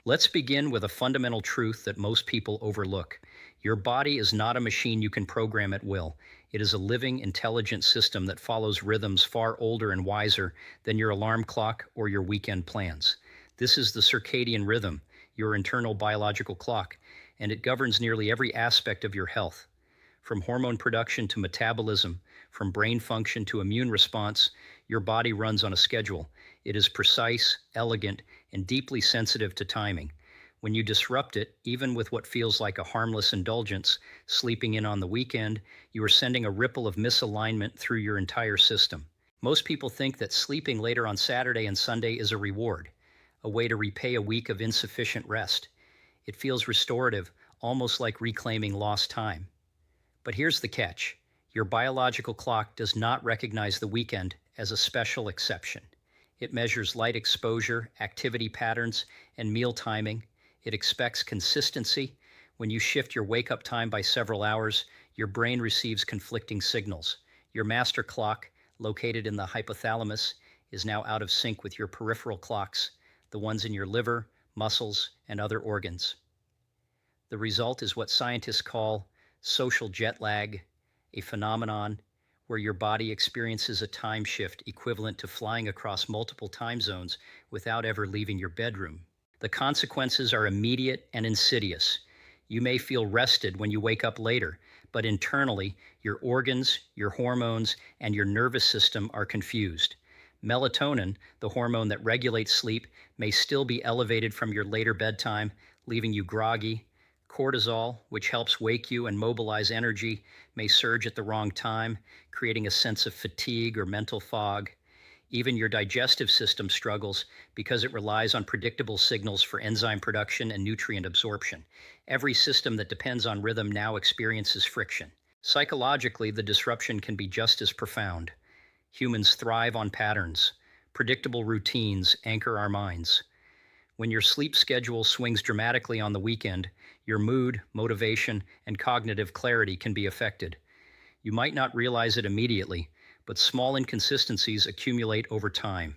Let's begin with a fundamental truth that most people overlook. Your body is not a machine you can program at will. It is a living, intelligent system that follows rhythms far older and wiser than your alarm clock or your weekend plans. This is the circadian rhythm, your internal biological clock, and it governs nearly every aspect of your health. From hormone production to metabolism, from brain function to immune response, your body runs on a schedule. It is precise, elegant, and deeply sensitive to timing. When you disrupt it, even with what feels like a harmless indulgence, sleeping in on the weekend, you are sending a ripple of misalignment through your entire system. Most people think that sleeping later on Saturday and Sunday is a reward, a way to repay a week of insufficient rest. It feels restorative, almost like reclaiming lost time. But here's the catch. Your biological clock does not recognize the weekend as a special exception. It measures light exposure, activity patterns, and meal timing. It expects consistency. When you shift your wake-up time by several hours, your brain receives conflicting signals. Your master clock, located in the hypothalamus, is now out of sync with your peripheral clocks, the ones in your liver, muscles, and other organs. The result is what scientists call social jet lag, a phenomenon where your body experiences a time shift equivalent to flying across multiple time zones without ever leaving your bedroom. The consequences are immediate and insidious. You may feel rested when you wake up later, but internally, your organs, your hormones, and your nervous system are confused. Melatonin, the hormone that regulates sleep, may still be elevated from your later bedtime, leaving you groggy. Cortisol, which helps wake you and mobilize energy, may surge at the wrong time, creating a sense of fatigue or mental fog. Even your digestive system struggles because it relies on predictable signals for enzyme production and nutrient absorption. Every system that depends on rhythm now experiences friction. Psychologically, the disruption can be just as profound. Humans thrive on patterns. Predictable routines anchor our minds. When your sleep schedule swings dramatically on the weekend, your mood, motivation, and cognitive clarity can be affected. You might not realize it immediately, but small inconsistencies accumulate over time.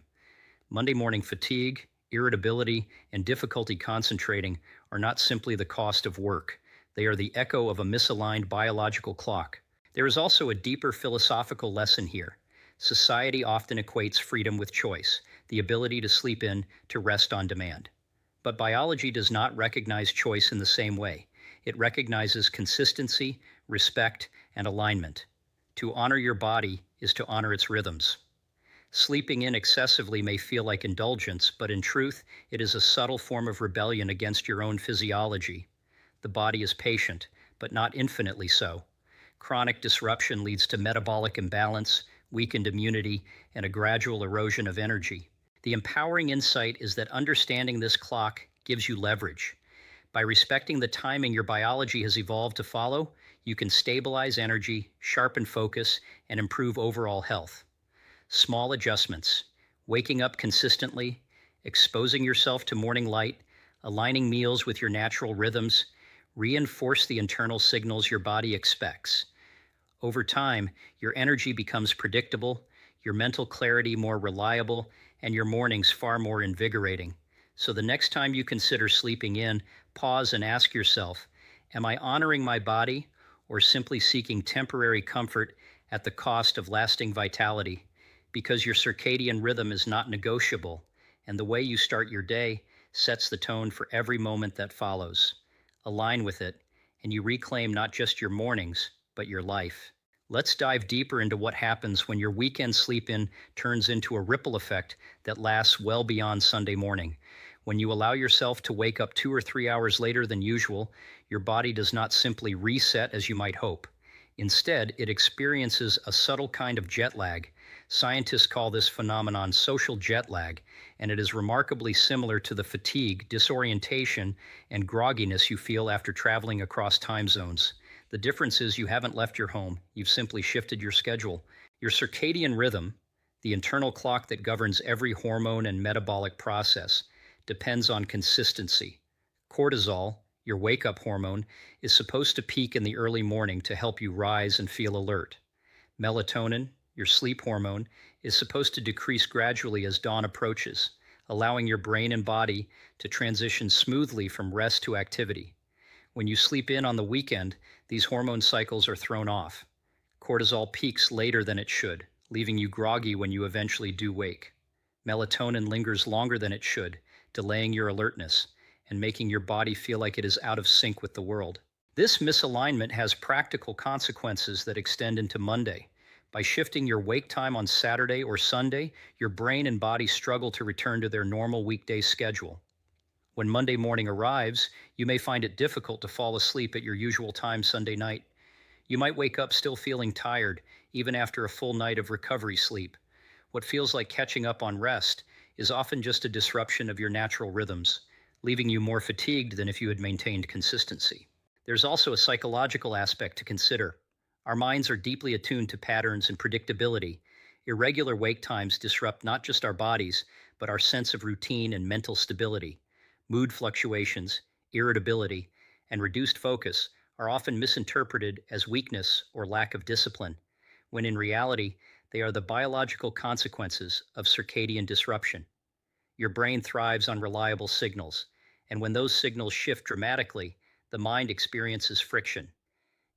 Monday morning fatigue, irritability, and difficulty concentrating are not simply the cost of work. They are the echo of a misaligned biological clock. There is also a deeper philosophical lesson here. Society often equates freedom with choice, the ability to sleep in, to rest on demand. But biology does not recognize choice in the same way. It recognizes consistency, respect, and alignment. To honor your body is to honor its rhythms. Sleeping in excessively may feel like indulgence, but in truth, it is a subtle form of rebellion against your own physiology. The body is patient, but not infinitely so. Chronic disruption leads to metabolic imbalance, weakened immunity, and a gradual erosion of energy. The empowering insight is that understanding this clock gives you leverage. By respecting the timing your biology has evolved to follow, you can stabilize energy, sharpen focus, and improve overall health. Small adjustments, waking up consistently, exposing yourself to morning light, aligning meals with your natural rhythms, reinforce the internal signals your body expects. Over time, your energy becomes predictable, your mental clarity more reliable, and your mornings far more invigorating. So the next time you consider sleeping in, pause and ask yourself, am I honoring my body or simply seeking temporary comfort at the cost of lasting vitality? Because your circadian rhythm is not negotiable, and the way you start your day sets the tone for every moment that follows. Align with it, and you reclaim not just your mornings, but your life. Let's dive deeper into what happens when your weekend sleep-in turns into a ripple effect that lasts well beyond Sunday morning. When you allow yourself to wake up 2 or 3 hours later than usual, your body does not simply reset as you might hope. Instead, it experiences a subtle kind of jet lag. Scientists call this phenomenon social jet lag, and it is remarkably similar to the fatigue, disorientation, and grogginess you feel after traveling across time zones. The difference is you haven't left your home, you've simply shifted your schedule. Your circadian rhythm, the internal clock that governs every hormone and metabolic process, depends on consistency. Cortisol, your wake-up hormone, is supposed to peak in the early morning to help you rise and feel alert. Melatonin, your sleep hormone, is supposed to decrease gradually as dawn approaches, allowing your brain and body to transition smoothly from rest to activity. When you sleep in on the weekend, these hormone cycles are thrown off. Cortisol peaks later than it should, leaving you groggy when you eventually do wake. Melatonin lingers longer than it should, delaying your alertness and making your body feel like it is out of sync with the world. This misalignment has practical consequences that extend into Monday. By shifting your wake time on Saturday or Sunday, your brain and body struggle to return to their normal weekday schedule. When Monday morning arrives, you may find it difficult to fall asleep at your usual time Sunday night. You might wake up still feeling tired, even after a full night of recovery sleep. What feels like catching up on rest is often just a disruption of your natural rhythms, leaving you more fatigued than if you had maintained consistency. There's also a psychological aspect to consider. Our minds are deeply attuned to patterns and predictability. Irregular wake times disrupt not just our bodies, but our sense of routine and mental stability. Mood fluctuations, irritability, and reduced focus are often misinterpreted as weakness or lack of discipline, when in reality, they are the biological consequences of circadian disruption. Your brain thrives on reliable signals, and when those signals shift dramatically, the mind experiences friction.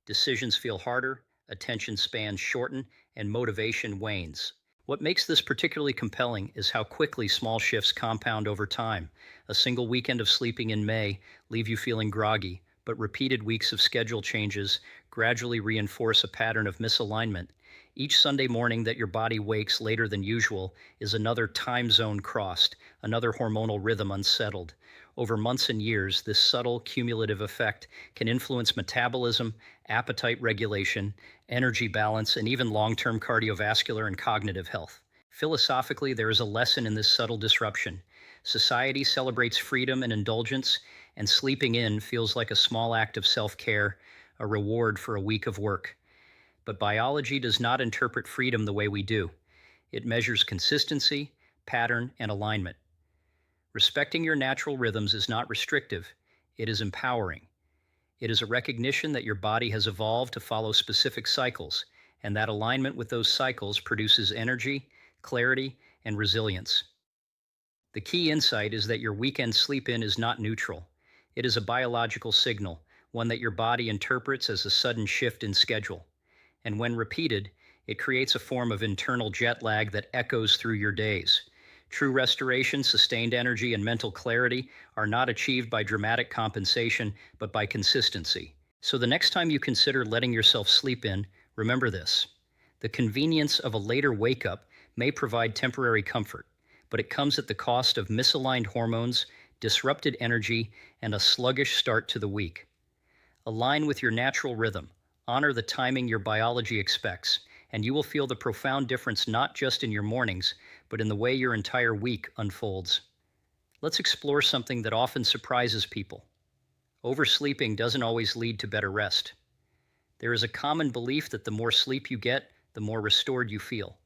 Decisions feel harder, attention spans shorten, and motivation wanes. What makes this particularly compelling is how quickly small shifts compound over time. A single weekend of sleeping in May leave you feeling groggy, but repeated weeks of schedule changes gradually reinforce a pattern of misalignment. Each Sunday morning that your body wakes later than usual is another time zone crossed, another hormonal rhythm unsettled. Over months and years, this subtle cumulative effect can influence metabolism, appetite regulation, energy balance, and even long-term cardiovascular and cognitive health. Philosophically, there is a lesson in this subtle disruption. Society celebrates freedom and indulgence, and sleeping in feels like a small act of self-care, a reward for a week of work. But biology does not interpret freedom the way we do. It measures consistency, pattern, and alignment. Respecting your natural rhythms is not restrictive, it is empowering. It is a recognition that your body has evolved to follow specific cycles, and that alignment with those cycles produces energy, clarity, and resilience. The key insight is that your weekend sleep-in is not neutral. It is a biological signal, one that your body interprets as a sudden shift in schedule. And when repeated, it creates a form of internal jet lag that echoes through your days. True restoration, sustained energy, and mental clarity are not achieved by dramatic compensation, but by consistency. So the next time you consider letting yourself sleep in, remember this. The convenience of a later wake-up may provide temporary comfort, but it comes at the cost of misaligned hormones, disrupted energy, and a sluggish start to the week. Align with your natural rhythm, honor the timing your biology expects, and you will feel the profound difference not just in your mornings, but in the way your entire week unfolds. Let's explore something that often surprises people. Oversleeping doesn't always lead to better rest. There is a common belief that the more sleep you get, the more restored you feel.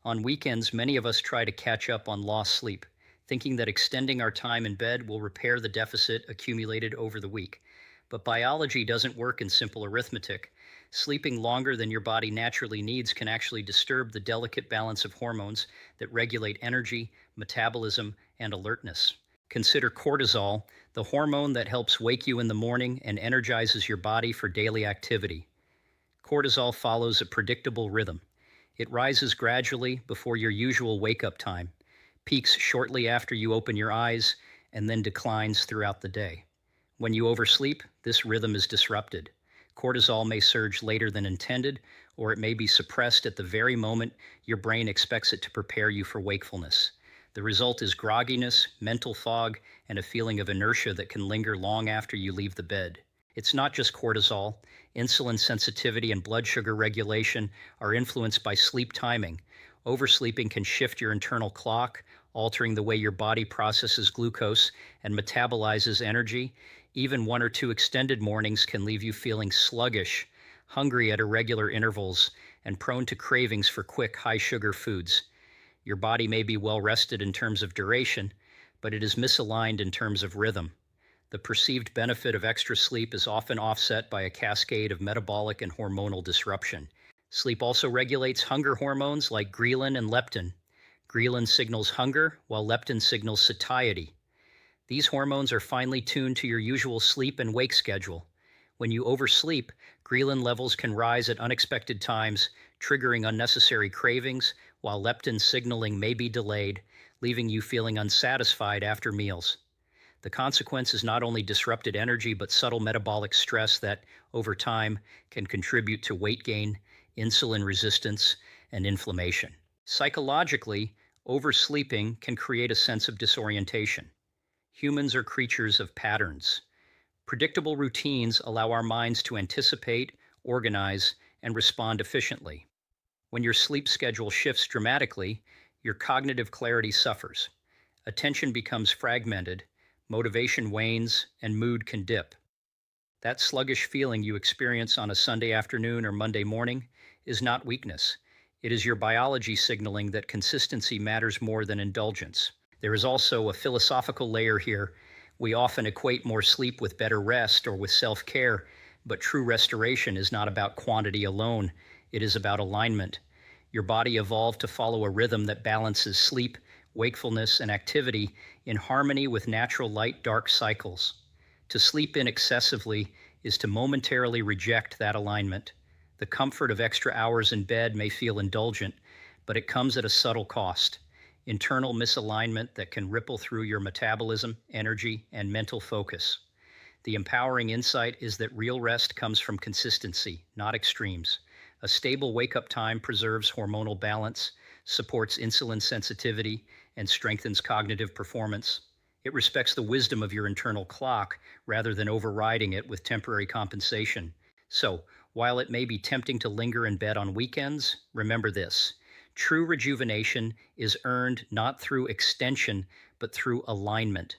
On weekends, many of us try to catch up on lost sleep, thinking that extending our time in bed will repair the deficit accumulated over the week. But biology doesn't work in simple arithmetic. Sleeping longer than your body naturally needs can actually disturb the delicate balance of hormones that regulate energy, metabolism, and alertness. Consider cortisol, the hormone that helps wake you in the morning and energizes your body for daily activity. Cortisol follows a predictable rhythm. It rises gradually before your usual wake-up time, peaks shortly after you open your eyes, and then declines throughout the day. When you oversleep, this rhythm is disrupted. Cortisol may surge later than intended, or it may be suppressed at the very moment your brain expects it to prepare you for wakefulness. The result is grogginess, mental fog, and a feeling of inertia that can linger long after you leave the bed. It's not just cortisol. Insulin sensitivity and blood sugar regulation are influenced by sleep timing. Oversleeping can shift your internal clock, altering the way your body processes glucose and metabolizes energy. Even 1 or 2 extended mornings can leave you feeling sluggish, hungry at irregular intervals, and prone to cravings for quick, high-sugar foods. Your body may be well rested in terms of duration, but it is misaligned in terms of rhythm. The perceived benefit of extra sleep is often offset by a cascade of metabolic and hormonal disruption. Sleep also regulates hunger hormones like ghrelin and leptin. Ghrelin signals hunger, while leptin signals satiety. These hormones are finely tuned to your usual sleep and wake schedule. When you oversleep, ghrelin levels can rise at unexpected times, triggering unnecessary cravings, while leptin signaling may be delayed, leaving you feeling unsatisfied after meals. The consequence is not only disrupted energy, but subtle metabolic stress that, over time, can contribute to weight gain, insulin resistance, and inflammation. Psychologically, oversleeping can create a sense of disorientation. Humans are creatures of patterns. Predictable routines allow our minds to anticipate, organize, and respond efficiently. When your sleep schedule shifts dramatically, your cognitive clarity suffers. Attention becomes fragmented, motivation wanes, and mood can dip. That sluggish feeling you experience on a Sunday afternoon or Monday morning is not weakness. It is your biology signaling that consistency matters more than indulgence. There is also a philosophical layer here. We often equate more sleep with better rest or with self-care, but true restoration is not about quantity alone. It is about alignment. Your body evolved to follow a rhythm that balances sleep, wakefulness, and activity in harmony with natural light-dark cycles. To sleep in excessively is to momentarily reject that alignment. The comfort of extra hours in bed may feel indulgent, but it comes at a subtle cost. Internal misalignment that can ripple through your metabolism, energy, and mental focus. The empowering insight is that real rest comes from consistency, not extremes. A stable wake-up time preserves hormonal balance, supports insulin sensitivity, and strengthens cognitive performance. It respects the wisdom of your internal clock rather than overriding it with temporary compensation. So, while it may be tempting to linger in bed on weekends, remember this. True rejuvenation is earned not through extension, but through alignment.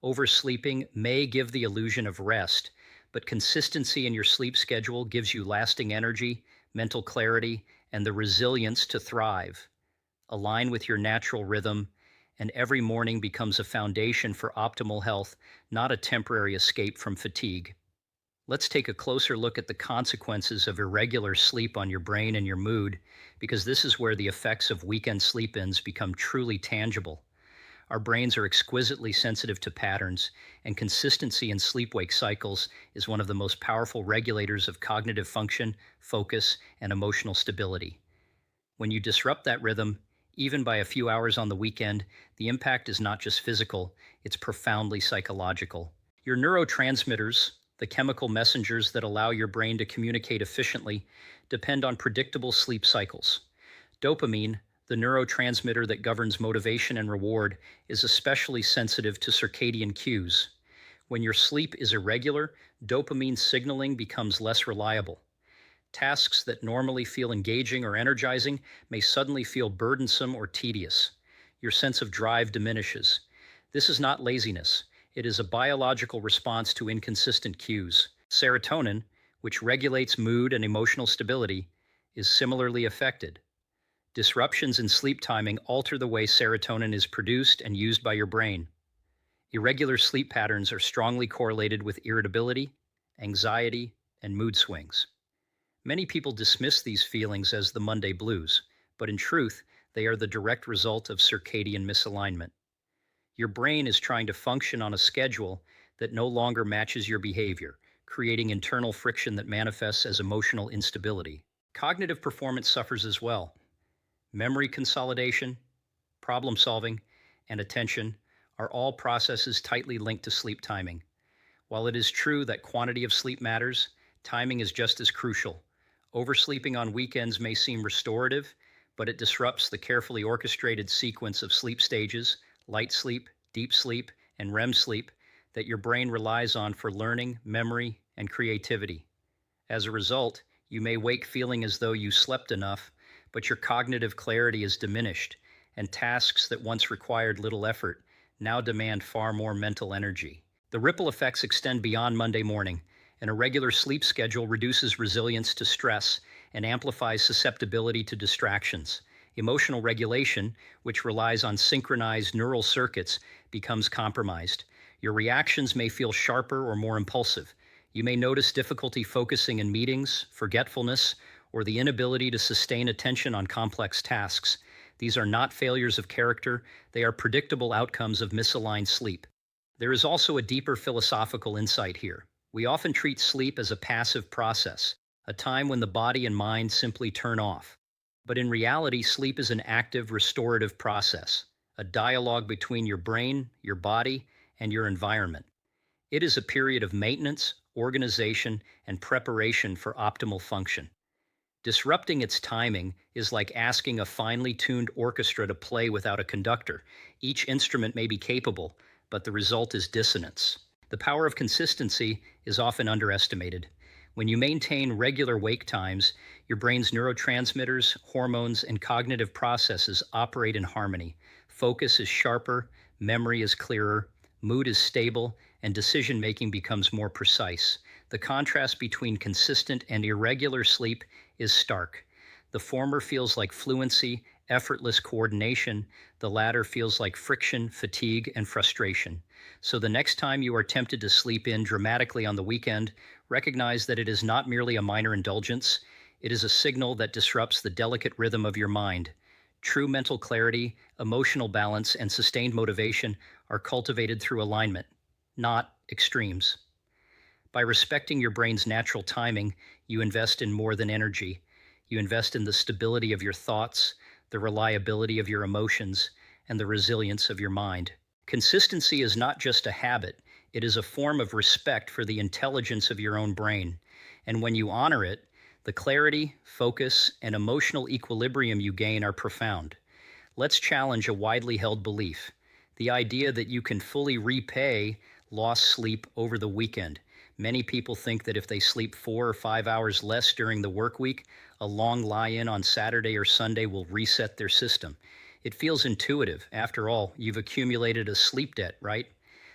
Oversleeping may give the illusion of rest, but consistency in your sleep schedule gives you lasting energy, mental clarity, and the resilience to thrive. Align with your natural rhythm, and every morning becomes a foundation for optimal health, not a temporary escape from fatigue. Let's take a closer look at the consequences of irregular sleep on your brain and your mood, because this is where the effects of weekend sleep-ins become truly tangible. Our brains are exquisitely sensitive to patterns, and consistency in sleep-wake cycles is one of the most powerful regulators of cognitive function, focus, and emotional stability. When you disrupt that rhythm, even by a few hours on the weekend, the impact is not just physical, it's profoundly psychological. Your neurotransmitters, the chemical messengers that allow your brain to communicate efficiently, depend on predictable sleep cycles. Dopamine, the neurotransmitter that governs motivation and reward, is especially sensitive to circadian cues. When your sleep is irregular, dopamine signaling becomes less reliable. Tasks that normally feel engaging or energizing may suddenly feel burdensome or tedious. Your sense of drive diminishes. This is not laziness. It is a biological response to inconsistent cues. Serotonin, which regulates mood and emotional stability, is similarly affected. Disruptions in sleep timing alter the way serotonin is produced and used by your brain. Irregular sleep patterns are strongly correlated with irritability, anxiety, and mood swings. Many people dismiss these feelings as the Monday blues, but in truth, they are the direct result of circadian misalignment. Your brain is trying to function on a schedule that no longer matches your behavior, creating internal friction that manifests as emotional instability. Cognitive performance suffers as well. Memory consolidation, problem solving, and attention are all processes tightly linked to sleep timing. While it is true that quantity of sleep matters, timing is just as crucial. Oversleeping on weekends may seem restorative, but it disrupts the carefully orchestrated sequence of sleep stages, light sleep, deep sleep, and REM sleep that your brain relies on for learning, memory, and creativity. As a result, you may wake feeling as though you slept enough, but your cognitive clarity is diminished, and tasks that once required little effort now demand far more mental energy. The ripple effects extend beyond Monday morning. An irregular sleep schedule reduces resilience to stress and amplifies susceptibility to distractions. Emotional regulation, which relies on synchronized neural circuits, becomes compromised. Your reactions may feel sharper or more impulsive. You may notice difficulty focusing in meetings, forgetfulness, or the inability to sustain attention on complex tasks. These are not failures of character, they are predictable outcomes of misaligned sleep. There is also a deeper philosophical insight here. We often treat sleep as a passive process, a time when the body and mind simply turn off. But in reality, sleep is an active, restorative process, a dialogue between your brain, your body, and your environment. It is a period of maintenance, organization, and preparation for optimal function. Disrupting its timing is like asking a finely tuned orchestra to play without a conductor. Each instrument may be capable, but the result is dissonance. The power of consistency is often underestimated. When you maintain regular wake times, your brain's neurotransmitters, hormones, and cognitive processes operate in harmony. Focus is sharper, memory is clearer, mood is stable, and decision making becomes more precise. The contrast between consistent and irregular sleep is stark. The former feels like fluency, effortless coordination. The latter feels like friction, fatigue, and frustration. So the next time you are tempted to sleep in dramatically on the weekend, recognize that it is not merely a minor indulgence. It is a signal that disrupts the delicate rhythm of your mind. True mental clarity, emotional balance, and sustained motivation are cultivated through alignment, not extremes. By respecting your brain's natural timing, you invest in more than energy. You invest in the stability of your thoughts, the reliability of your emotions, and the resilience of your mind. Consistency is not just a habit, it is a form of respect for the intelligence of your own brain. And when you honor it, the clarity, focus, and emotional equilibrium you gain are profound. Let's challenge a widely held belief: the idea that you can fully repay lost sleep over the weekend. Many people think that if they sleep 4 or 5 hours less during the work week, a long lie-in on Saturday or Sunday will reset their system. It feels intuitive. After all, you've accumulated a sleep debt, right?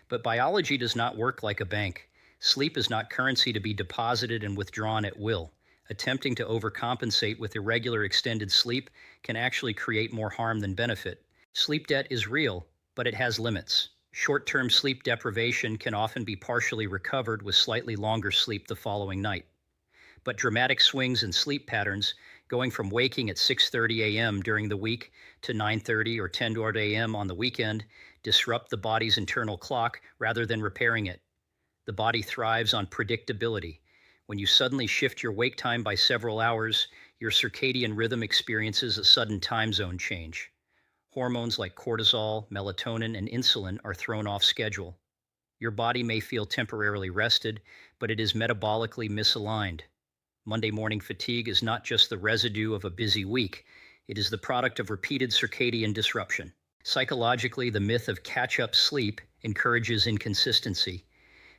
But biology does not work like a bank. Sleep is not currency to be deposited and withdrawn at will. Attempting to overcompensate with irregular extended sleep can actually create more harm than benefit. Sleep debt is real, but it has limits. Short-term sleep deprivation can often be partially recovered with slightly longer sleep the following night. But dramatic swings in sleep patterns, going from waking at 6:30 a.m. during the week to 9:30 or 10 a.m. on the weekend, disrupt the body's internal clock rather than repairing it. The body thrives on predictability. When you suddenly shift your wake time by several hours, your circadian rhythm experiences a sudden time zone change. Hormones like cortisol, melatonin, and insulin are thrown off schedule. Your body may feel temporarily rested, but it is metabolically misaligned. Monday morning fatigue is not just the residue of a busy week, it is the product of repeated circadian disruption. Psychologically, the myth of catch-up sleep encourages inconsistency.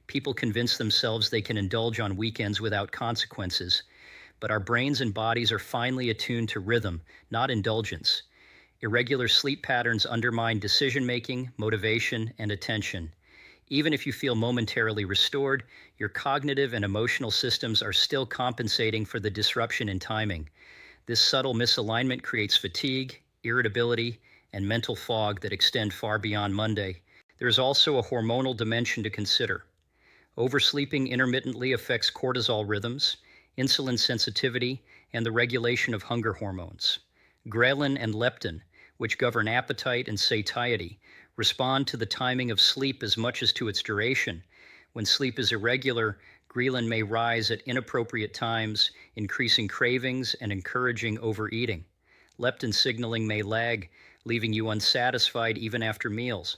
People convince themselves they can indulge on weekends without consequences, but our brains and bodies are finely attuned to rhythm, not indulgence. Irregular sleep patterns undermine decision-making, motivation, and attention. Even if you feel momentarily restored, your cognitive and emotional systems are still compensating for the disruption in timing. This subtle misalignment creates fatigue, irritability, and mental fog that extend far beyond Monday. There is also a hormonal dimension to consider. Oversleeping intermittently affects cortisol rhythms, insulin sensitivity, and the regulation of hunger hormones. Ghrelin and leptin, which govern appetite and satiety, respond to the timing of sleep as much as to its duration. When sleep is irregular, ghrelin may rise at inappropriate times, increasing cravings and encouraging overeating. Leptin signaling may lag, leaving you unsatisfied even after meals.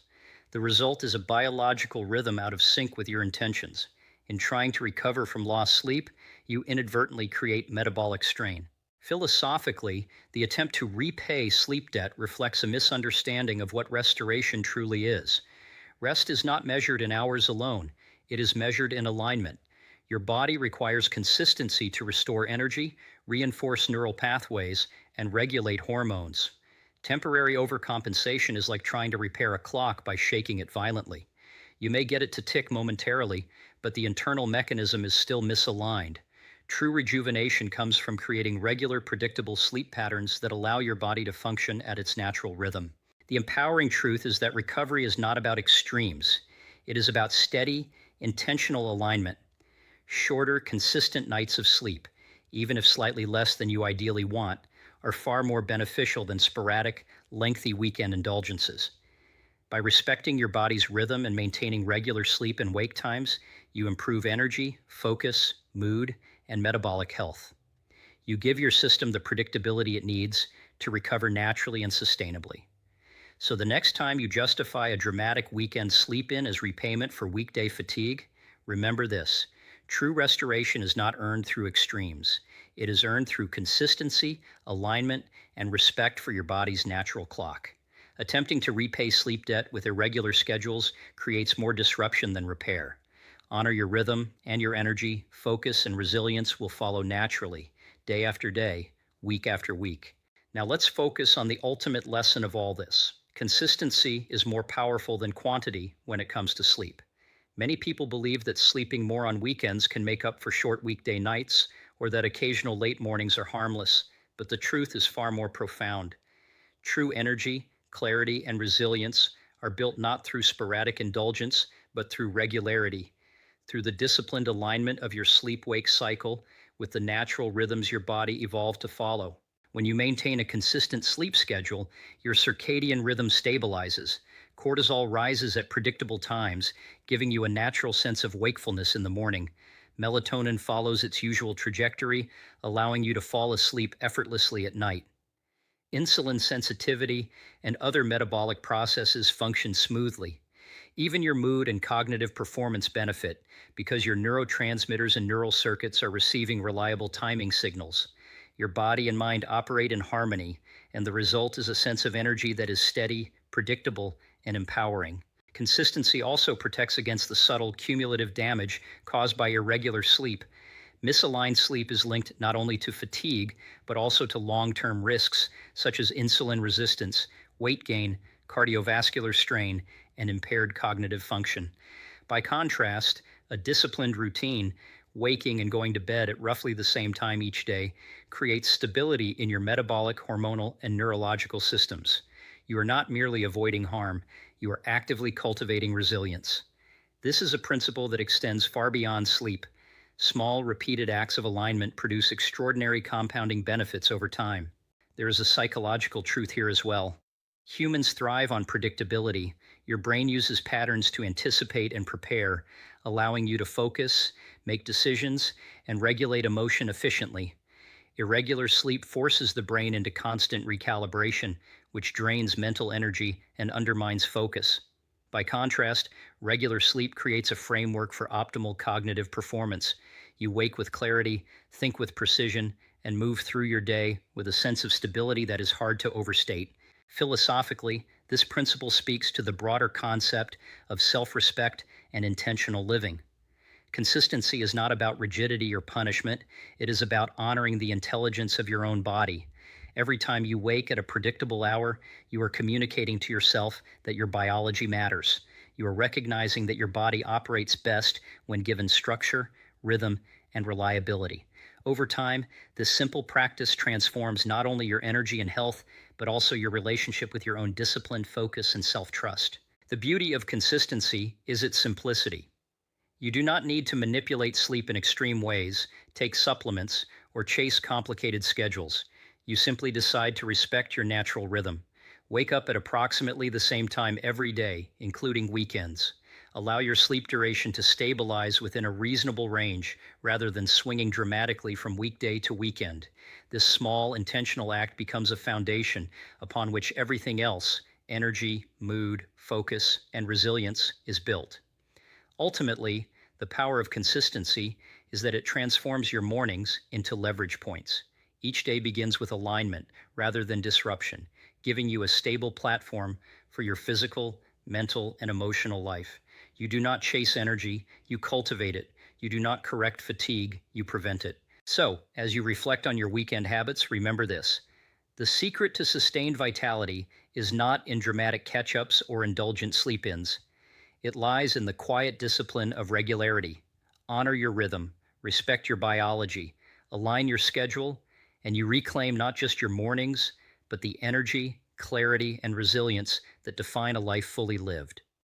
The result is a biological rhythm out of sync with your intentions. In trying to recover from lost sleep, you inadvertently create metabolic strain. Philosophically, the attempt to repay sleep debt reflects a misunderstanding of what restoration truly is. Rest is not measured in hours alone, it is measured in alignment. Your body requires consistency to restore energy, reinforce neural pathways, and regulate hormones. Temporary overcompensation is like trying to repair a clock by shaking it violently. You may get it to tick momentarily, but the internal mechanism is still misaligned. True rejuvenation comes from creating regular, predictable sleep patterns that allow your body to function at its natural rhythm. The empowering truth is that recovery is not about extremes. It is about steady, intentional alignment. Shorter, consistent nights of sleep, even if slightly less than you ideally want, are far more beneficial than sporadic, lengthy weekend indulgences. By respecting your body's rhythm and maintaining regular sleep and wake times, you improve energy, focus, mood, and metabolic health. You give your system the predictability it needs to recover naturally and sustainably. So the next time you justify a dramatic weekend sleep in as repayment for weekday fatigue, remember this: true restoration is not earned through extremes. It is earned through consistency, alignment, and respect for your body's natural clock. Attempting to repay sleep debt with irregular schedules creates more disruption than repair. Honor your rhythm, and your energy, focus, and resilience will follow naturally, day after day, week after week. Now let's focus on the ultimate lesson of all this. Consistency is more powerful than quantity when it comes to sleep. Many people believe that sleeping more on weekends can make up for short weekday nights, or that occasional late mornings are harmless, but the truth is far more profound. True energy, clarity, and resilience are built not through sporadic indulgence, but through regularity, through the disciplined alignment of your sleep-wake cycle with the natural rhythms your body evolved to follow. When you maintain a consistent sleep schedule, your circadian rhythm stabilizes. Cortisol rises at predictable times, giving you a natural sense of wakefulness in the morning. Melatonin follows its usual trajectory, allowing you to fall asleep effortlessly at night. Insulin sensitivity and other metabolic processes function smoothly. Even your mood and cognitive performance benefit because your neurotransmitters and neural circuits are receiving reliable timing signals. Your body and mind operate in harmony, and the result is a sense of energy that is steady, predictable, and empowering. Consistency also protects against the subtle cumulative damage caused by irregular sleep. Misaligned sleep is linked not only to fatigue, but also to long-term risks such as insulin resistance, weight gain, cardiovascular strain, and impaired cognitive function. By contrast, a disciplined routine, waking and going to bed at roughly the same time each day, creates stability in your metabolic, hormonal, and neurological systems. You are not merely avoiding harm, you are actively cultivating resilience. This is a principle that extends far beyond sleep. Small, repeated acts of alignment produce extraordinary compounding benefits over time. There is a psychological truth here as well. Humans thrive on predictability. Your brain uses patterns to anticipate and prepare, allowing you to focus, make decisions, and regulate emotion efficiently. Irregular sleep forces the brain into constant recalibration, which drains mental energy and undermines focus. By contrast, regular sleep creates a framework for optimal cognitive performance. You wake with clarity, think with precision, and move through your day with a sense of stability that is hard to overstate. Philosophically, this principle speaks to the broader concept of self-respect and intentional living. Consistency is not about rigidity or punishment. It is about honoring the intelligence of your own body. Every time you wake at a predictable hour, you are communicating to yourself that your biology matters. You are recognizing that your body operates best when given structure, rhythm, and reliability. Over time, this simple practice transforms not only your energy and health, but also your relationship with your own discipline, focus, and self-trust. The beauty of consistency is its simplicity. You do not need to manipulate sleep in extreme ways, take supplements, or chase complicated schedules. You simply decide to respect your natural rhythm. Wake up at approximately the same time every day, including weekends. Allow your sleep duration to stabilize within a reasonable range rather than swinging dramatically from weekday to weekend. This small, intentional act becomes a foundation upon which everything else, energy, mood, focus, and resilience, is built. Ultimately, the power of consistency is that it transforms your mornings into leverage points. Each day begins with alignment rather than disruption, giving you a stable platform for your physical, mental, and emotional life. You do not chase energy, you cultivate it. You do not correct fatigue, you prevent it. So, as you reflect on your weekend habits, remember this: the secret to sustained vitality is not in dramatic catch-ups or indulgent sleep-ins. It lies in the quiet discipline of regularity. Honor your rhythm, respect your biology, align your schedule, and you reclaim not just your mornings, but the energy, clarity, and resilience that define a life fully lived.